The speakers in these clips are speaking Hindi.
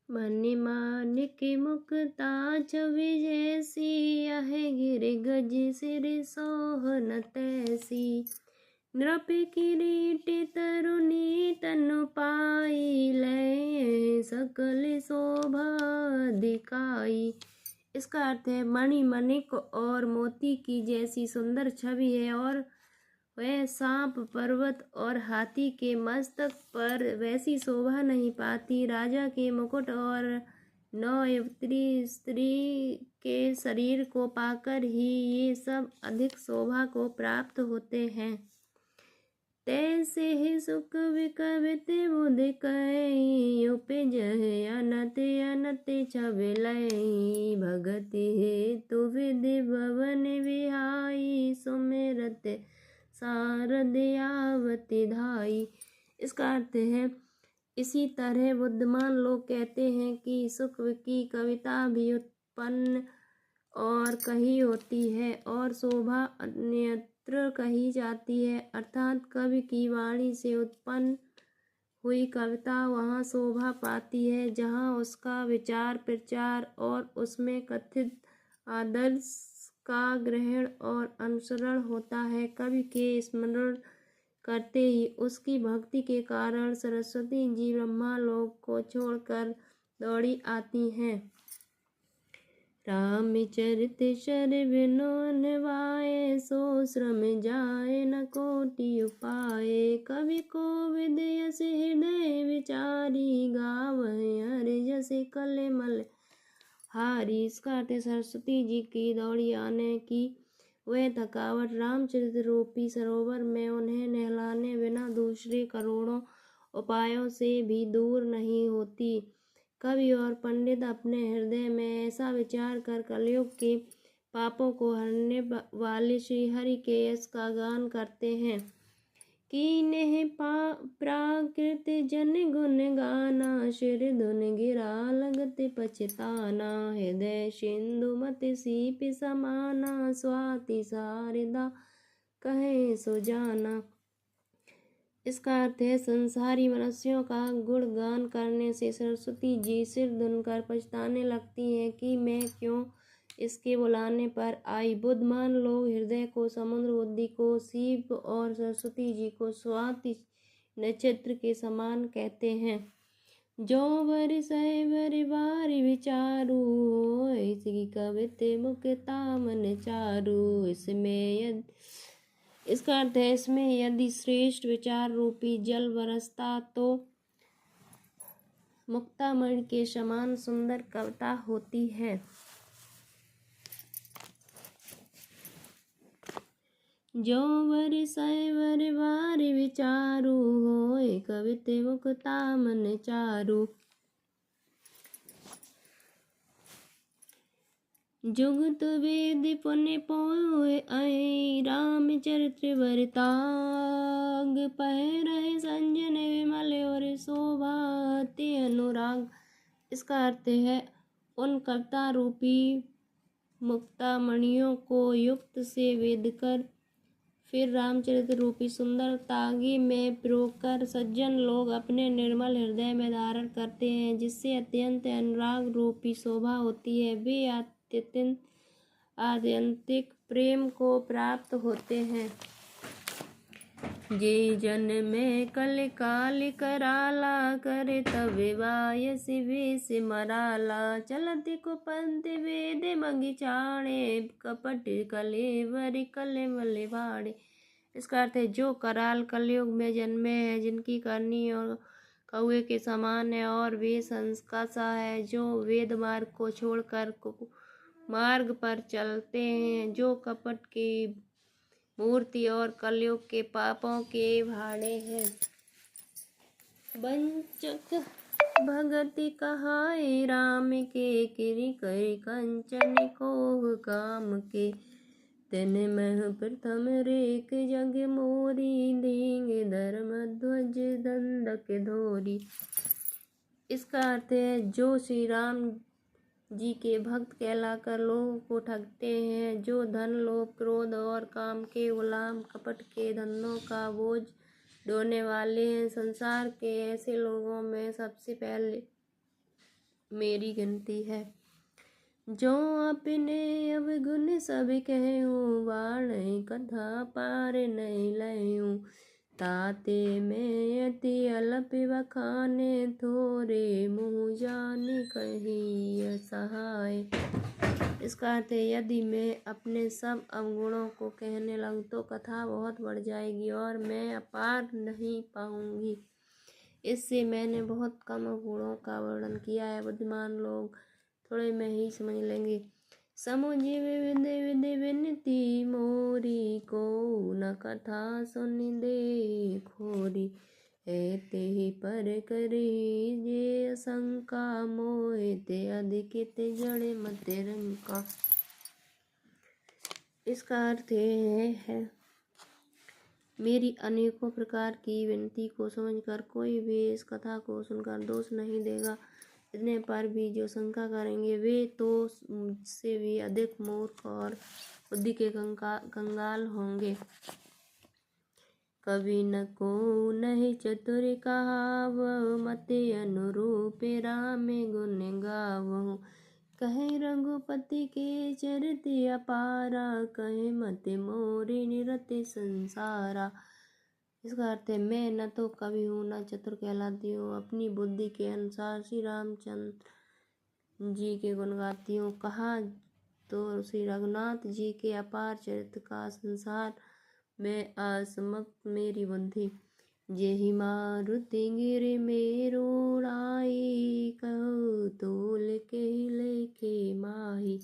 मनि मानिक मुक्ता छवि जैसी, यह गिर गज सिर सोहन तैसी। नृप किरीट तरुणी तनु पाई, लय सकल शोभा दिखाई। इसका अर्थ है मणि मणिक और मोती की जैसी सुंदर छवि है, और वह सांप पर्वत और हाथी के मस्तक पर वैसी शोभा नहीं पाती। राजा के मुकुट और नौयवती स्त्री के शरीर को पाकर ही ये सब अधिक शोभा को प्राप्त होते हैं। तैसे ही सुख विकवित बुध कई, उपजहि अनत अनत छवि लई। भगति हेतु विधि भवन विहाई, सुमिरत शारद आवति धाई। इसका अर्थ है इसी तरह बुद्धिमान लोग कहते हैं कि सुख की कविता भी उत्पन्न और कही होती है और शोभा अन्यत्र कही जाती है, अर्थात कवि की वाणी से उत्पन्न हुई कविता वहाँ शोभा पाती है जहाँ उसका विचार प्रचार और उसमें कथित आदर्श का ग्रहण और अनुसरण होता है। कवि के स्मरण करते ही उसकी भक्ति के कारण सरस्वती जी ब्रह्मा लोक को छोड़कर दौड़ी आती हैं। रामचरित शर बिनु निभाए, सो श्रम जाए न कोटि उपाय। कवि को विद यस हृदय विचारी, गावहि हरि जस कलिमल हारी। इसका अर्थ सरस्वती जी की दौड़ी आने की वह थकावट रामचरित रूपी सरोवर में उन्हें नहलाने बिना दूसरे करोड़ों उपायों से भी दूर नहीं होती। कवि और पंडित अपने हृदय में ऐसा विचार कर कलयुग के पापों को हरने वाले श्री हरि के यश का गान करते हैं। कीन्हे प्राकृत जन गुण गाना, शिर धुन गिरा लगत पछताना। हृदय सिंधु मत सीप समाना, स्वाति शारदा कहे सो जाना। इसका अर्थ है संसारी मनुष्यों का गुणगान करने से सरस्वती जी सिर धुनकर पछताने लगती हैं कि मैं क्यों इसके बुलाने पर आई। बुद्धिमान लोग हृदय को समुद्र, बुद्धि को सीप और सरस्वती जी को स्वाति नक्षत्र के समान कहते हैं। जो वर सह वर बार विचारू, इसकी कवित मुक्ता मन चारू। इसका अर्थ है इसमें यदि श्रेष्ठ विचार रूपी जल बरसता तो मुक्तामणि के समान सुंदर कविता होती है। जो वर सह वर बार विचारू, होय कवित मुक्ता मन चारू। जुगत वेद पुण्य पोय अहि, रामचरित्र बरताग। पह रहे संजन विमल और शोभा, अति अनुराग। इसका अर्थ है उन कविता रूपी मुक्तामणियों को युक्त से वेद कर फिर रामचरित रूपी सुंदर तागे में पिरोकर सज्जन लोग अपने निर्मल हृदय में धारण करते हैं, जिससे अत्यंत अनुराग रूपी शोभा होती है। वे आत्यंतिक प्रेम को प्राप्त होते हैं। जे जन में कल काल कराला, करे तब वायस वेश मराला। चलत कुपंथ वेद मगि चाणे, कपट कलेवर कलेवल बाणे। इसका अर्थ है जो कराल कलयुग में जन्मे हैं, जिनकी करनी और कौए के समान है और वे संस्कार सा है, जो वेद मार्ग को छोड़कर मार्ग पर चलते हैं, जो कपट की मूर्ति और कलयुग के पापों के भाड़े हैं। वंचक भगति कहाए राम के, किरि करि कंचन कोह काम के। तिन मह प्रथम रेख जग मोरी, दींग धर्म ध्वज दंडक धोरी। इसका अर्थ है जो श्री राम जी के भक्त कहलाकर लोगों को ठगते हैं, जो धन लोभ क्रोध और काम के गुलाम कपट के धंधों का बोझ ढोने वाले हैं। संसार के ऐसे लोगों में सबसे पहले मेरी गिनती है। जो अपने अवगुण सब कहूँ, बाण कथा पार नहीं लयूँ। ताते में अति अल्प बखाने, थोरे मुँह जाने कही सहाय। इसका अर्थ है, यदि मैं अपने सब अवगुणों को कहने लगूँ तो कथा बहुत बढ़ जाएगी और मैं अपार नहीं पाऊंगी। इससे मैंने बहुत कम गुणों का वर्णन किया है। बुद्धिमान लोग थोड़े में ही समझ लेंगे। समुझे विविध विधि विनती मोरी, को न कथा सुन दे खोरी। ते ही पर करी जे शंका, मोहे ते अधिकित जड़े मत रंका। इसका अर्थ है, मेरी अनेकों प्रकार की विनती को समझकर कोई भी इस कथा को सुनकर दोष नहीं देगा। इतने पर भी जो शंका करेंगे वे तो मुझसे भी अधिक मूर्ख और बुद्धि के कंगाल होंगे। कभी न को नहीं चतुर कहावहु, मते अनुरूप राम गुण गावहु। कहे रघुपति के चरित अपारा, कहे मत मोरे निरत संसारा। इसका अर्थ है, मैं न तो कवि हूँ न चतुर कहलाती हूँ। अपनी बुद्धि के अनुसार श्री रामचंद्र जी के गुण गाती हूँ। कहा तो श्री रघुनाथ जी के अपार चरित्र का संसार में असमक मेरी बुद्धि। जेहि मारुति गिरि मेरो उड़ाई, कहु तोल के लेके माही।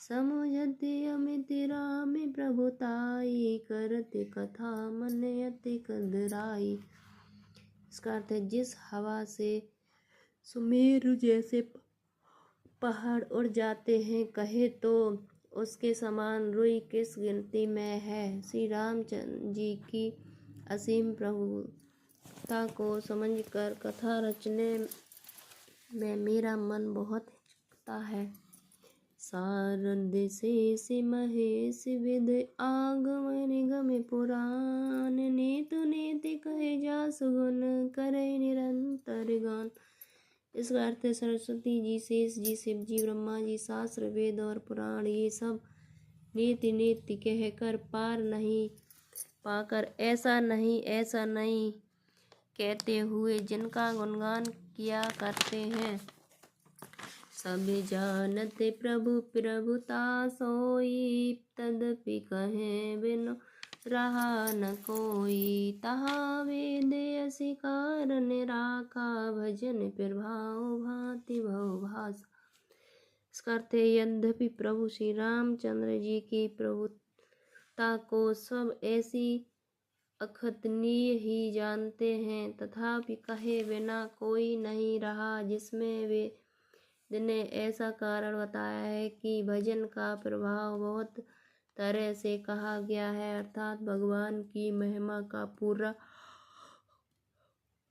समुझत अमित राम प्रभुताई, करत कथा मन अति कदराई। इसका अर्थ है, जिस हवा से सुमेरु जैसे पहाड़ उड़ जाते हैं, कहे तो उसके समान रुई किस गिनती में है। श्री रामचंद्र जी की असीम प्रभुता को समझकर कथा रचने में मेरा मन बहुत हिचकता है। सारद शेष महेश विद आगम निगम पुराण, नेतु नेति कहे जासु गुण, करे निरंतर गान। इसका अर्थ है, सरस्वती जी, शेष जी, शिव जी, ब्रह्मा जी, शास्त्र वेद और पुराण ये सब नीति नीति कहकर पार नहीं पाकर ऐसा नहीं कहते हुए जिनका गुणगान किया करते हैं। सब जानते प्रभु प्रभुता सोई, तदपि कहें बिनु रहा न कोई। तहा वेद असी कारण राखा, भजन प्रभाव भांति भव भाषा। इसका अर्थ है, यद्यपि प्रभु श्री रामचंद्र जी की प्रभुता को सब ऐसी अखतनीय ही जानते हैं, तथापि कहे बिना कोई नहीं रहा, जिसमें वे ने ऐसा कारण बताया है कि भजन का प्रभाव बहुत तरह से कहा गया है, अर्थात भगवान की महिमा का पूरा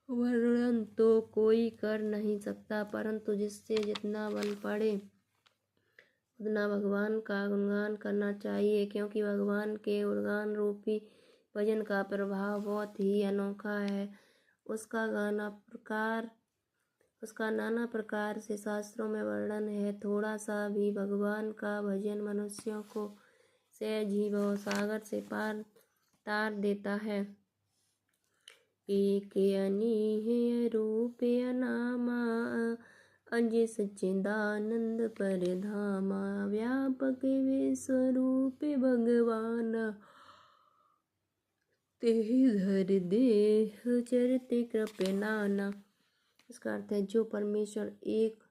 वर्णन तो कोई कर नहीं सकता, परंतु जिससे जितना बल पड़े उतना भगवान का गुणगान करना चाहिए, क्योंकि भगवान के गुणगान रूपी भजन का प्रभाव बहुत ही अनोखा है। उसका नाना प्रकार से शास्त्रों में वर्णन है। थोड़ा सा भी भगवान का भजन मनुष्यों को सहज ही भव सागर से पार तार देता है। एक अनीह रूप अनामा, अज सच्चिदानंद परधामा। व्यापक विश्वरूप भगवान, तेहि धर देह चरित कृपे नाना। इसका अर्थ है, जो परमेश्वर एक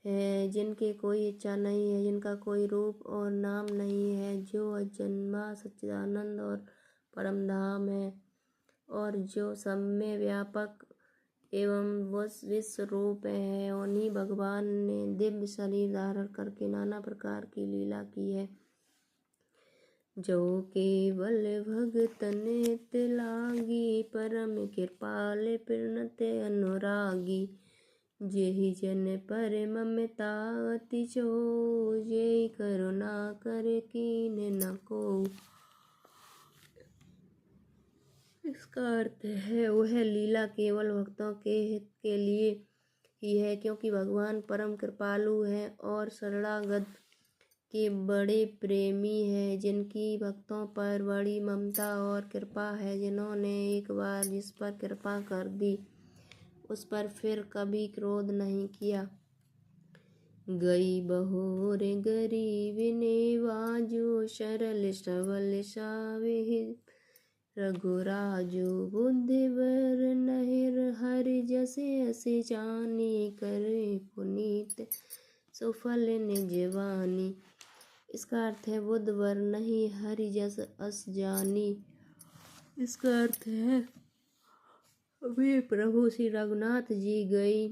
है, जिनके कोई इच्छा नहीं है, जिनका कोई रूप और नाम नहीं है, जो अजन्मा सच्चिदानंद और परम धाम है, और जो सब में व्यापक एवं विश्व रूप है, उन्हीं भगवान ने दिव्य शरीर धारण करके नाना प्रकार की लीला की है। जो केवल भगतन हित लागी, परम कृपाल प्रणत अनुरागी। जेहि जन पर ममता अति चो, जेहि करुणा कर कीन न को। इसका अर्थ है, वह लीला केवल भक्तों के हित के लिए ही है, क्योंकि भगवान परम कृपालु हैं और शरणागत के बड़े प्रेमी हैं, जिनकी भक्तों पर बड़ी ममता और कृपा है। जिन्होंने एक बार जिस पर कृपा कर दी उस पर फिर कभी क्रोध नहीं किया। गई बहोर गरीब नेवाजो, सरल सबल सावे रघुराजो, बुद्धिवर नहिर हरि जसे असे जानी, करे पुनीत सुफल निजवानी। इसका अर्थ है बुद्धवर नहीं हरि जस अस जानी। इसका अर्थ है वे प्रभु श्री रघुनाथ जी गई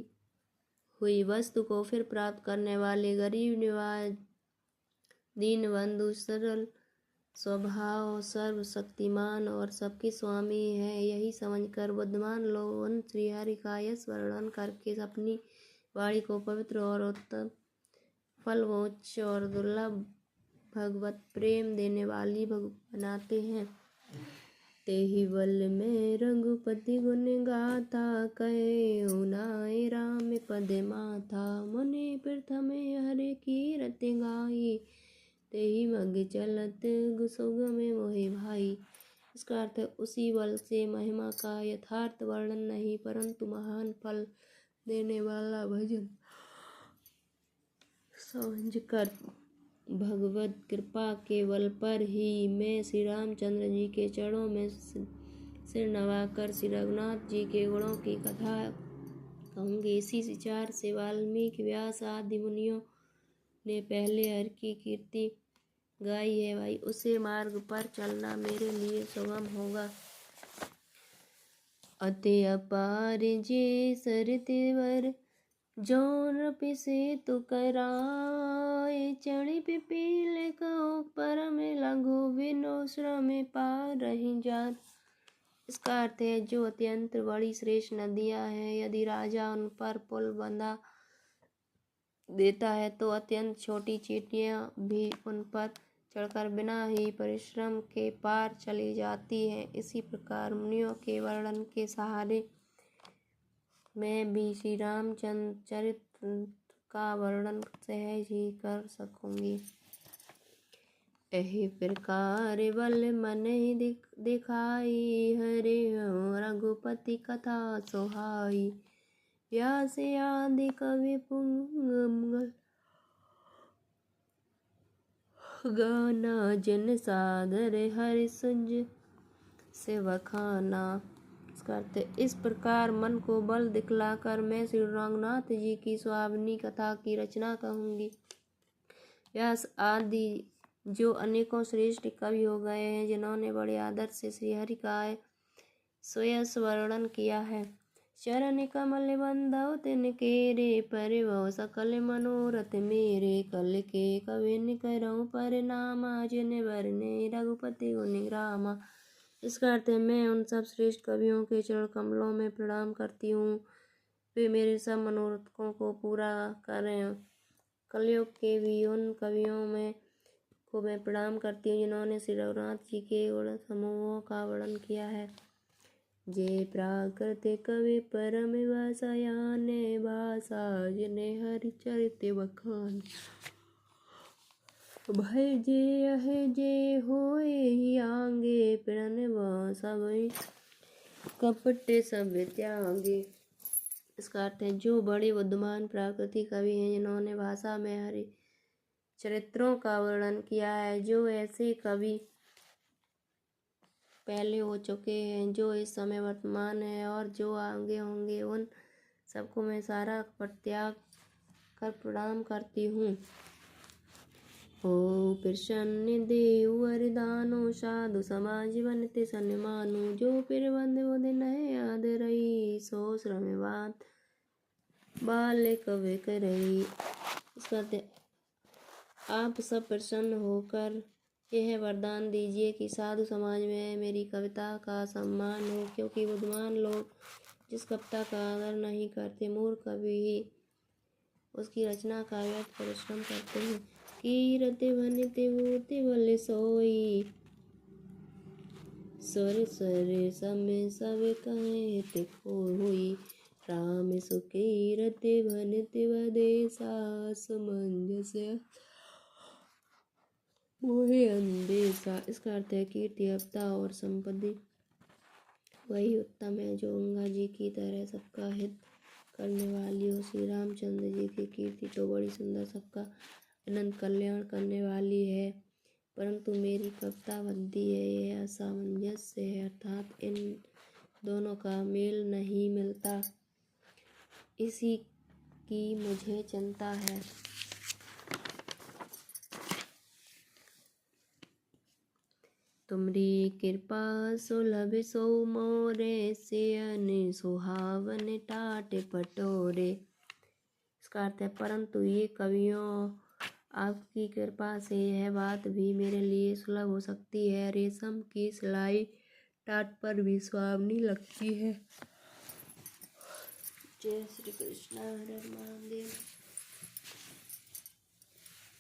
हुई वस्तु को फिर प्राप्त करने वाले गरीब निवाज, दीन बंधु, सरल स्वभाव, सर्वशक्तिमान और सबके स्वामी है। यही समझकर बुद्धिमान लोग उन श्रीहरि का यश वर्णन करके अपनी वाणी को पवित्र और उत्तम फलवोच्च और दुर्लभ भगवत प्रेम देने वाली बनाते हैं। तेहि बल में रघुपति गुण गाथा, कहे उनाए राम पद माथा, मुनि प्रथम हरि कीरत गाई, तेहि मग चलत सुगम मोहि भाई। इसका अर्थ है उसी बल से महिमा का यथार्थ वर्णन नहीं, परंतु महान फल देने वाला भजन समझकर भगवत कृपा के बल पर ही मैं श्री रामचंद्र जी के चरणों में सिर नवाकर श्री रघुनाथ जी के गुणों की कथा कहूँगी। इसी विचार से वाल्मीकि, व्यास आदि मुनियों ने पहले हरि की कीर्ति गाई है। भाई उसे मार्ग पर चलना मेरे लिए सुगम होगा। अति अपार जे सरितवर, जौन पिसे तु कराए, चढ़ी पिपील कहो परम लघु, बिनु श्रम पार रही जात। इसका अर्थ है जो अत्यंत बड़ी श्रेष्ठ नदियाँ हैं, यदि राजा उन पर पुल बंधा देता है तो अत्यंत छोटी चींटियाँ भी उन पर चढ़कर बिना ही परिश्रम के पार चली जाती हैं। इसी प्रकार मुनियों के वर्णन के सहारे मैं भी श्री रामचंद्र चरित्र का वर्णन सहज ही कर सकूंगी। एहि प्रकार बल मन ही दिखाई, हरे रघुपति कथा सोहाई, व्यास आदि कवि पुंगल, गाना जन सादर हरि सुज से वखाना। इसका अर्थ इस प्रकार मन को बल दिखलाकर मैं श्री रघुनाथ जी की सुहावनी कथा की रचना कहूँगी। व्यास आदि जो अनेकों श्रेष्ठ कवि हो गए हैं, जिन्होंने बड़े आदर से श्रीहरि का सुयश वर्णन किया है। चरण कमल बंधौ तिन केरे, परिवौ सकल मनोरथ मेरे, कल के कविन करऊँ परिनामा, जिन बरने रघुपति गुण रामा। इसका अर्थ है मैं उन सब श्रेष्ठ कवियों के चरण कमलों में प्रणाम करती हूँ, वे मेरे सब मनोरथों को पूरा करें। कलयुग के भी उन कवियों में को मैं प्रणाम करती हूँ, जिन्होंने श्री रघुनाथ जी के गुण समूहों का वर्णन किया है। जे प्राकृत कवि परम वसयान, भाषा जिने हरि चरित बखान, भय जे यह जे होए ही आगे, प्रणव सब कपट सब त्यागे। इसका अर्थ है जो बड़े बुद्धिमान प्राकृतिक कवि हैं, जिन्होंने भाषा में हरि चरित्रों का वर्णन किया है, जो ऐसे कवि पहले हो चुके हैं, जो इस समय वर्तमान है और जो आगे होंगे, उन सबको मैं सारा परित्याग कर प्रणाम करती हूँ। ओ प्रसन्न देव वरदानो, साधु समाज बनते सन्मानु, जो पिर बंद बुध नह आदरई, सो श्रमवान बाल कवि करई। इसका आप सब प्रसन्न होकर यह वरदान दीजिए कि साधु समाज में मेरी कविता का सम्मान हो, क्योंकि बुद्धिमान लोग जिस कविता का आदर नहीं करते, मूर्ख कवि ही उसकी रचना का व्यर्थ परिश्रम करते हैं। कीरति भनिति भूति बल सोई, स्वर स्वर समय सब कहे तिको हुई, राम सुकीरति भनिति वदेसा समंजस्य मोहे अंदेशा। इसका अर्थ है कीर्ति, अपता और संपत्ति वही उत्तम है जो गंगा जी की तरह सबका हित करने वाली हो। श्री रामचंद्र जी की कीर्ति तो बड़ी सुंदर, सबका अनंत कल्याण करने वाली है, परंतु मेरी कविता बनती है यह असामंजस्य है, अर्थात इन दोनों का मेल नहीं मिलता, इसी की मुझे चिंता है। तुमरी कृपा सुलभ सो मोरे, सियन सुहावन टाट पटोरे। इसका अर्थ है परंतु ये कवियों आपकी कृपा से यह बात भी मेरे लिए सुलभ हो सकती है, रेशम की सिलाई टाट पर भी सुहावनी लगती है। जय श्री कृष्ण। हरे महादेव।